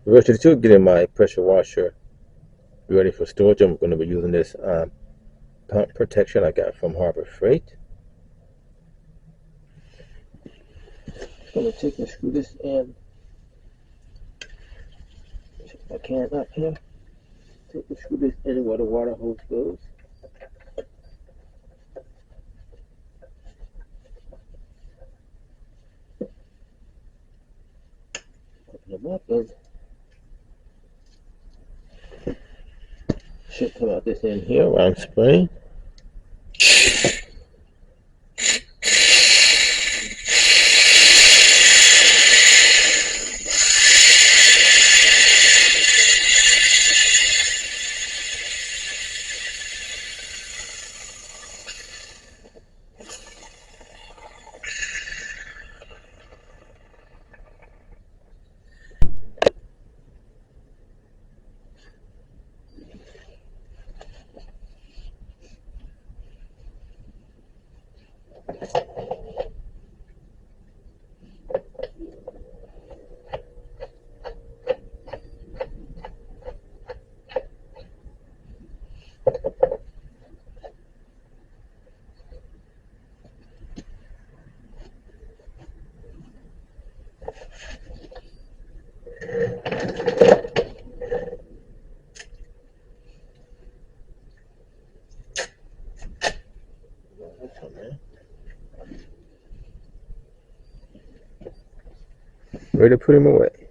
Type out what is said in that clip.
Virtually to getting my pressure washer ready for storage, I'm going to be using this pump protection I got from Harbor Freight. I'm going to take and screw this in. Check my can up here. Take and screw this in where the water hose goes. Open them up and should come out this end here where I'm spraying. Ready to put him away.